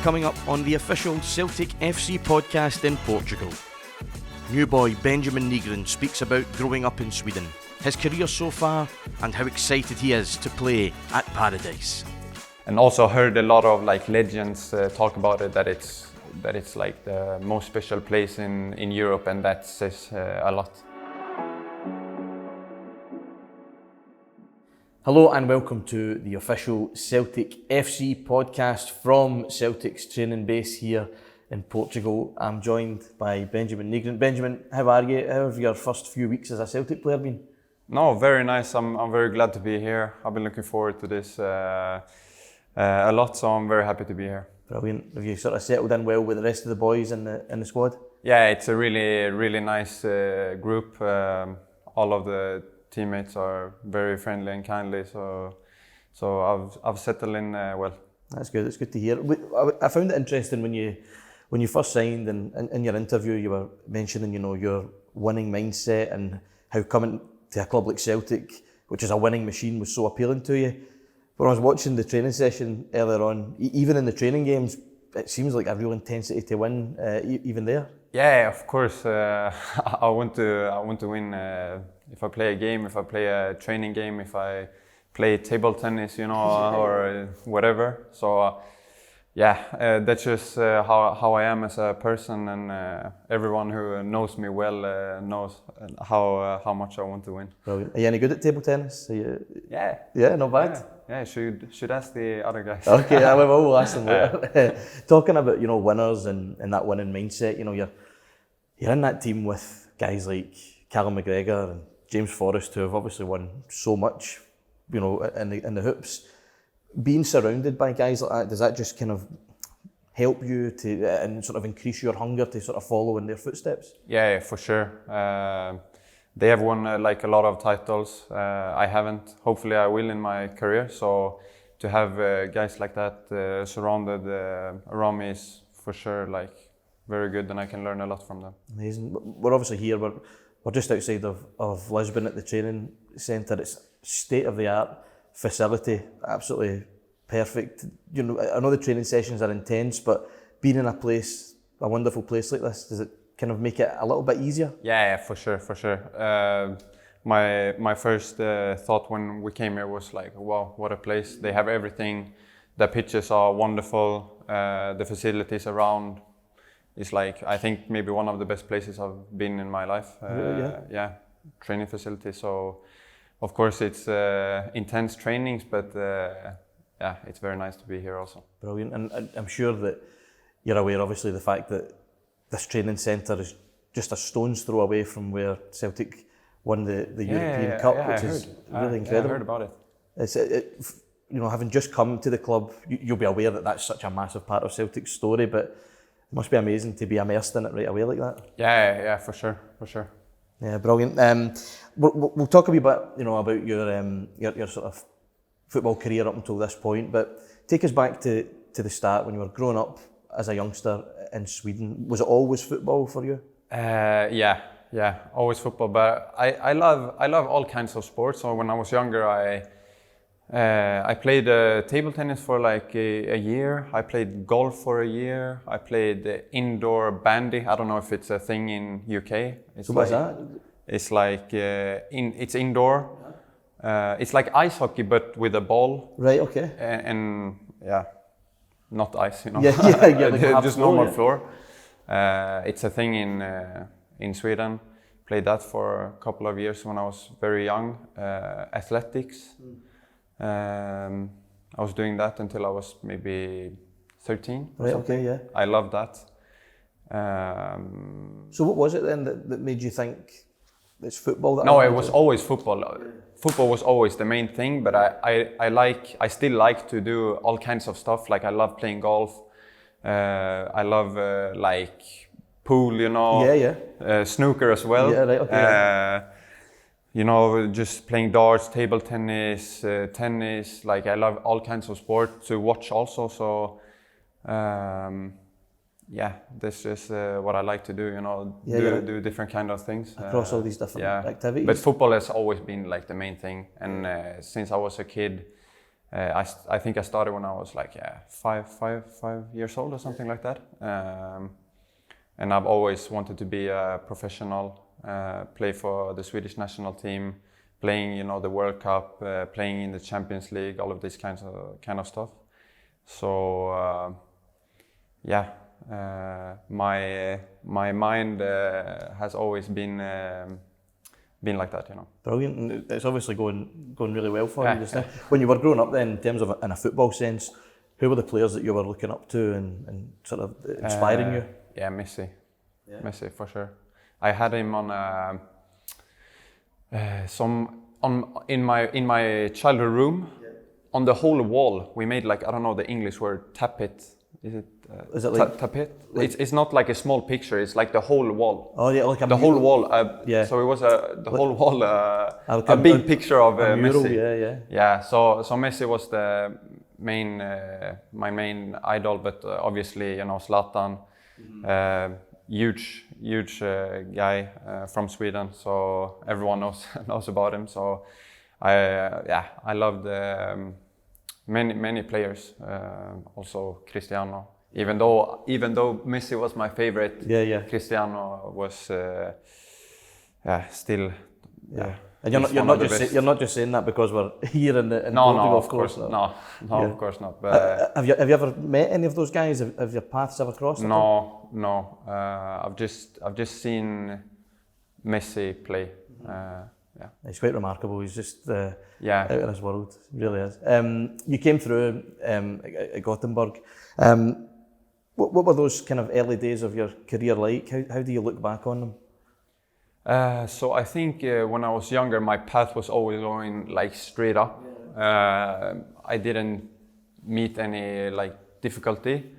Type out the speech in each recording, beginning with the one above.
coming up on the official Celtic FC podcast in Portugal. New boy Benjamin Nygren speaks about growing up in Sweden, his career so far, and how excited he is to play at Paradise. And also heard a lot of legends talk about it, that it's like the most special place in Europe, and that says a lot. Hello and welcome to the official Celtic FC podcast from Celtic's training base here in Portugal. I'm joined by Benjamin Nygren. Benjamin, how are you? How have your first few weeks as a Celtic player been? No, very nice. I'm very glad to be here. I've been looking forward to this a lot, so I'm very happy to be here. Brilliant. Have you sort of settled in well with the rest of the boys in the squad? Yeah, it's a really nice group. All of the teammates are very friendly and kindly, so I've settled in well. That's good. It's good to hear. I found it interesting when you first signed, and in your interview you were mentioning, your winning mindset and how coming to a club like Celtic, which is a winning machine, was so appealing to you. When I was watching the training session earlier on, even in the training games, it seems like a real intensity to win, even there. Yeah, of course. I want to win. If I play a game, if I play a training game, if I play table tennis, or whatever. So, that's just how I am as a person, and everyone who knows me well knows how much I want to win. Brilliant. Are you any good at table tennis? Yeah. Yeah, not bad. Yeah, should ask the other guys. Okay, we'll ask them later. Talking about winners and that winning mindset, you're in that team with guys like Callum McGregor and James Forrest, who have obviously won so much, in the hoops. Being surrounded by guys like that, does that just kind of help you to and sort of increase your hunger to sort of follow in their footsteps? Yeah, for sure. They have won a lot of titles. I haven't. Hopefully, I will in my career. So to have guys like that surrounded around me is for sure very good, and I can learn a lot from them. Amazing. We're obviously here. We're just outside of Lisbon at the training centre. It's state-of-the-art facility, absolutely perfect. I know the training sessions are intense, but being in a wonderful place like this, does it kind of make it a little bit easier? Yeah, for sure. My first thought when we came here was wow, what a place. They have everything. The pitches are wonderful. The facilities around is I think maybe one of the best places I've been in my life. Yeah, training facilities. So of course it's intense trainings, but it's very nice to be here also. Brilliant. And I'm sure that you're aware, obviously, the fact that this training centre is just a stone's throw away from where Celtic won the European Cup, which is really incredible. I heard about it. It's having just come to the club, you'll be aware that that's such a massive part of Celtic's story, but it must be amazing to be immersed in it right away like that. Yeah, for sure. Yeah, brilliant. We'll talk a wee bit, about your sort of football career up until this point, but take us back to the start when you were growing up as a youngster in Sweden. Was it always football for you? Yeah, always football. But I love all kinds of sports. So when I was younger, I played table tennis for a year. I played golf for a year. I played indoor bandy. I don't know if it's a thing in UK. So what's that? It's it's indoor. It's like ice hockey but with a ball. Right. Okay. And not ice, Yeah, just normal floor. It's a thing in Sweden. Played that for a couple of years when I was very young. Athletics. I was doing that until I was maybe 13. Right. Okay. Yeah. I loved that. So what was it then that made you think it's football? It was always football. Football was always the main thing, but I still like to do all kinds of stuff. I love playing golf. I love pool, snooker as well. Yeah, right. Okay. Just playing darts, table tennis, tennis. I love all kinds of sport to watch also. So, that's just what I like to do. Do different kind of things across all these different activities. But football has always been the main thing, and since I was a kid, I think I started when I was like 5 years old or something like that. And I've always wanted to be a professional, play for the Swedish national team, playing the World Cup, playing in the Champions League, all of this kind of stuff. So my mind has always been like that, Brilliant, and it's obviously going really well for you just now. When you were growing up then, in terms of in a football sense, who were the players that you were looking up to and sort of inspiring you? Yeah, Messi. Yeah. Messi for sure. I had him on in my childhood room. Yeah. On the whole wall, we made like, I don't know the English word, tapet. Is it like tapet? It's not like a small picture. It's like the whole wall. Oh yeah, like the whole wall. Yeah. So it was whole wall. A big picture of Messi. Yeah. Yeah. So Messi was the main, my main idol, but obviously Zlatan, huge guy from Sweden. So everyone knows about him. So I loved many players. Also Cristiano. Even though Messi was my favorite, Cristiano was still. Yeah. And you're not just saying that because we're here in Portugal, no, of course. No, of course not. But have you ever met any of those guys? Have your paths ever crossed? No. I've just seen Messi play. It's quite remarkable. He's just out in his world. It really is. You came through at Gothenburg. What were those kind of early days of your career like? How do you look back on them? So I think when I was younger, my path was always going like straight up. I didn't meet any like difficulty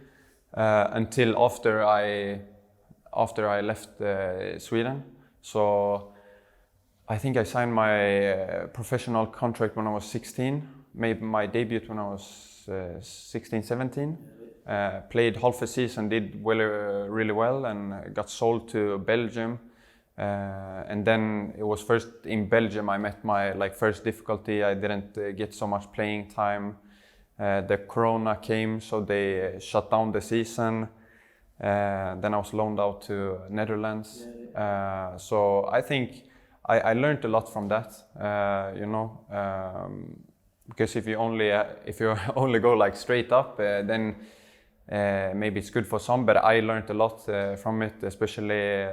until after I left Sweden. So I think I signed my professional contract when I was 16. Made my debut when I was 16, 17. Played half a season, did really well, and got sold to Belgium. And then it was first in Belgium I met my first difficulty. I didn't get so much playing time. The Corona came, so they shut down the season. Then I was loaned out to Netherlands. So I think I learned a lot from that. Because if you only go like straight up, then maybe it's good for some, but I learned a lot from it, especially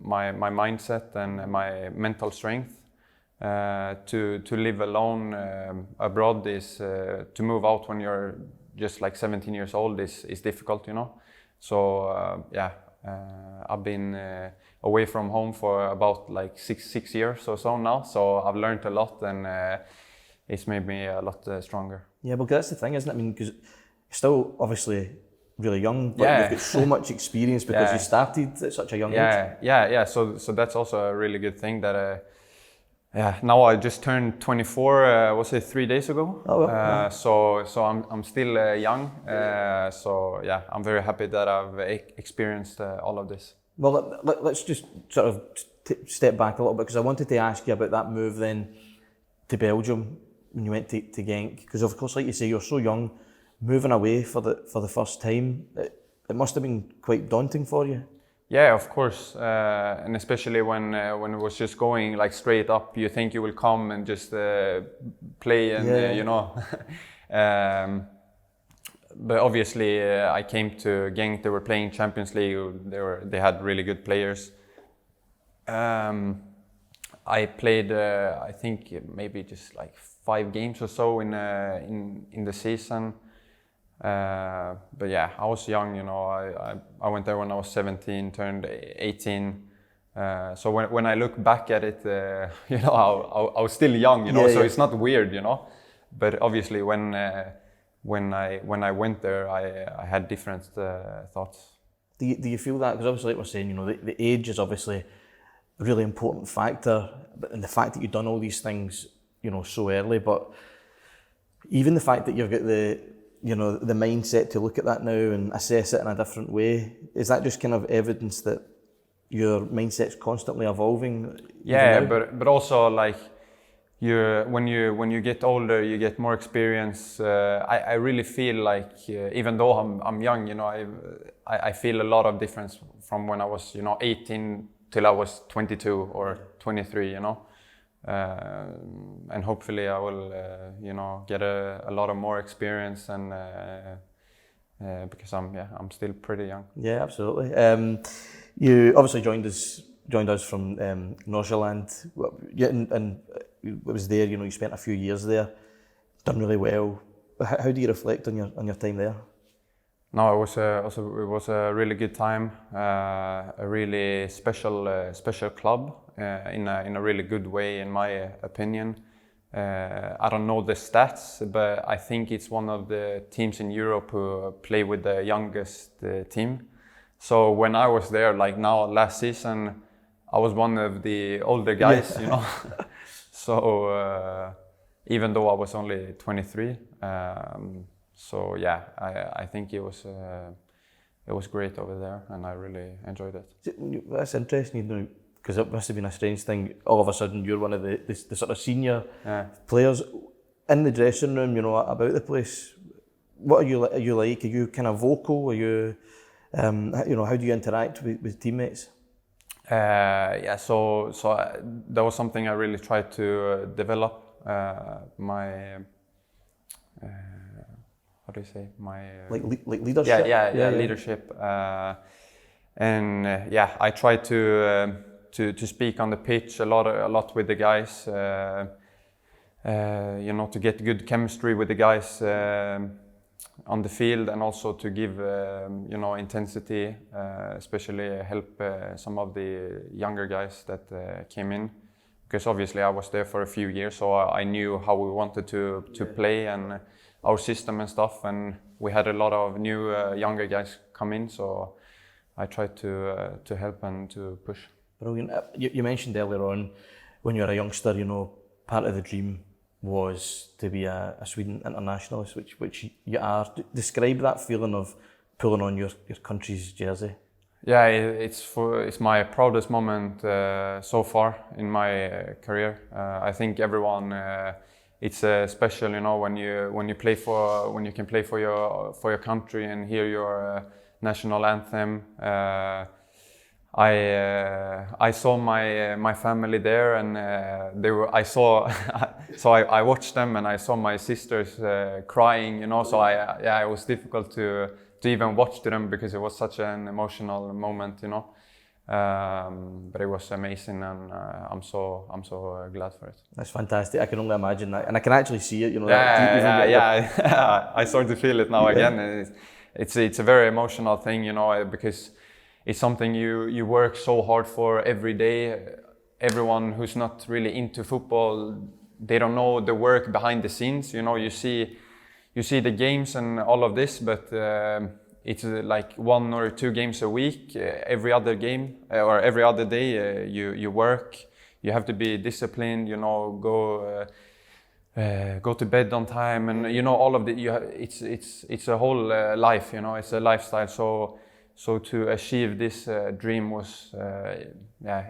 my mindset and my mental strength. To live alone abroad is to move out when you're just like 17 years old is difficult, So I've been away from home for about like six years or so now. So I've learned a lot, and it's made me a lot stronger. Yeah, well, that's the thing, isn't it? I mean, because you're still obviously really young, but you've got so much experience because you started at such a young age. Yeah. So that's also a really good thing that. Now I just turned 24. Was it 3 days ago? Oh, well. So I'm still young. So I'm very happy that I've experienced all of this. Well, let's just sort of step back a little bit, because I wanted to ask you about that move then to Belgium when you went to Genk, because of course, like you say, you're so young, moving away for the first time. It must have been quite daunting for you. Yeah, of course, and especially when it was just going like straight up, you think you will come and just play and but obviously I came to Genk. They were playing Champions League. They had really good players. I played I think maybe just like 5 games or so in the season. But I was young, I went there when I was 17, turned 18. So when I look back at it, I was still young, so it's not weird, But obviously when I went there, I had different thoughts. Do you feel that? Because obviously, like we're saying, the age is obviously a really important factor, and the fact that you've done all these things, so early, but even the fact that you've got the mindset to look at that now and assess it in a different way, is that just kind of evidence that your mindset's constantly evolving? Yeah, but also like, when you get older, you get more experience. I really feel like even though I'm young, you know, I feel a lot of difference from when I was, you know, 18 till I was 22 or 23, you know. And hopefully I will, you know, get a lot of more experience, and because I'm still pretty young. Yeah, absolutely. You obviously joined us from Nordsjælland. Yeah, and it was there. You know, you spent a few years there, done really well. How do you reflect on your time there? No, it was a really good time. A really special club in a really good way, in my opinion. I don't know the stats, but I think it's one of the teams in Europe who play with the youngest team. So when I was there, like now last season, I was one of the older guys, you know. So even though I was only 23, so yeah, I think it was great over there, and I really enjoyed it. That's interesting, you know, because it must have been a strange thing. All of a sudden, you're one of the sort of senior players in the dressing room, you know, about the place. What are you like? Are you kind of vocal? Are you, you know, how do you interact with teammates? Yeah, so that was something I really tried to develop. My how do you say, my like leadership? Yeah, leadership. And yeah, I try to speak on the pitch a lot with the guys. You know, to get good chemistry with the guys on the field, and also to give you know, intensity, especially help some of the younger guys that came in, because obviously I was there for a few years, so I knew how we wanted to play and our system and stuff, and we had a lot of new younger guys come in, so I tried to help and to push. Brilliant. You mentioned earlier on, when you were a youngster, you know, part of the dream was to be a Sweden internationalist, which you are. Describe that feeling of pulling on your country's jersey. Yeah, it's my proudest moment so far in my career. I think everyone. It's special, you know, when you can play for your country and hear your national anthem. I saw my family there, and I watched them, and I saw my sisters crying, you know. So it was difficult to even watch them, because it was such an emotional moment, you know. But it was amazing, and I'm so glad for it. That's fantastic. I can only imagine that, and I can actually see it. You know. Yeah. I start to feel it now again. And it's a very emotional thing, you know, because it's something you work so hard for every day. Everyone who's not really into football, they don't know the work behind the scenes. You know, you see the games and all of this, but it's like 1 or 2 games a week. Every other game or every other day, you work. You have to be disciplined. You know, go to bed on time, and you know, all of the. It's a whole life. You know, it's a lifestyle. So to achieve this dream was,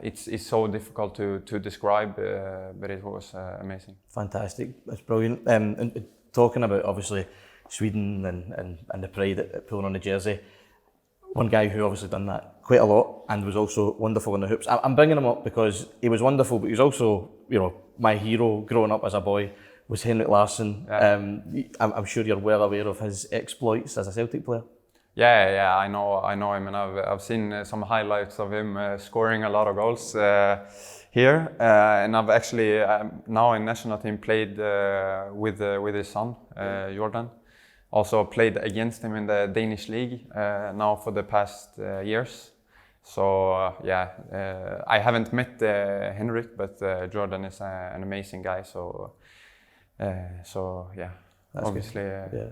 it's so difficult to describe, but it was amazing. Fantastic, that's brilliant. And talking about obviously Sweden and the pride at pulling on the jersey, one guy who obviously done that quite a lot and was also wonderful in the hoops. I'm bringing him up because he was wonderful, but he was also, you know, my hero growing up as a boy was Henrik Larsson. Yeah. I'm sure you're well aware of his exploits as a Celtic player. Yeah, I know him, and I've seen some highlights of him scoring a lot of goals here, and I've actually now in national team played with his son Jordan. Also played against him in the Danish league now for the past years. So I haven't met Henrik, but Jordan is an amazing guy. So yeah. That's obviously,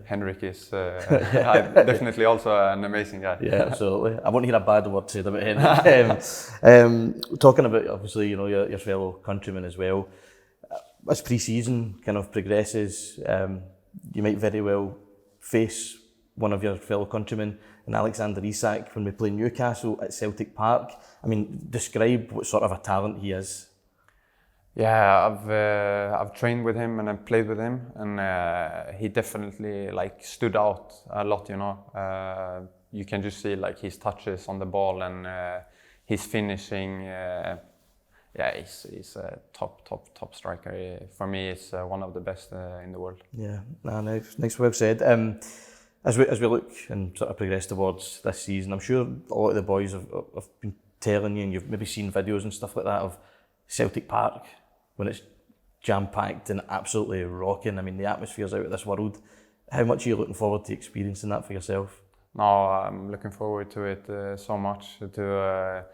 Henrik is definitely also an amazing guy. Yeah, absolutely. I won't hear a bad word said about Henrik. Talking about, obviously, you know, your fellow countrymen as well. As pre-season kind of progresses, you might very well face one of your fellow countrymen, in Alexander Isak, when we play Newcastle at Celtic Park. I mean, describe what sort of a talent he is. Yeah, I've trained with him and I played with him, and he definitely like stood out a lot. You know, you can just see like his touches on the ball and his finishing. Yeah, he's a top striker. For me, he's one of the best in the world. Yeah, nice well said. As we look and sort of progress towards this season, I'm sure a lot of the boys have been telling you, and you've maybe seen videos and stuff like that of Celtic Park when it's jam-packed and absolutely rocking. I mean, the atmosphere's out of this world. How much are you looking forward to experiencing that for yourself? No, I'm looking forward to it so much, to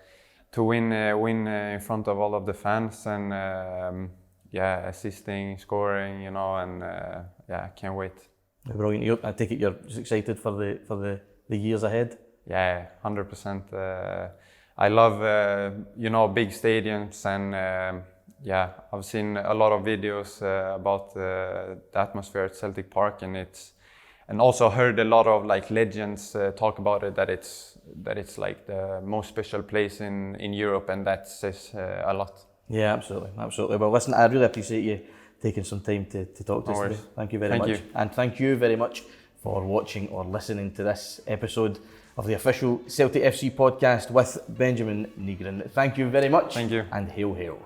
win in front of all of the fans, and assisting, scoring, you know, and I can't wait. Brilliant. I take it you're just excited for the years ahead? Yeah, 100%. I love big stadiums, and I've seen a lot of videos about the atmosphere at Celtic Park, and also heard a lot of like legends talk about it, that it's like the most special place in Europe, and that says a lot. Yeah, absolutely. Well, listen, I really appreciate you taking some time to talk to us today. Thank you very much. And thank you very much for watching or listening to this episode of the official Celtic FC podcast with Benjamin Nygren. Thank you very much. Thank you. And hail, hail.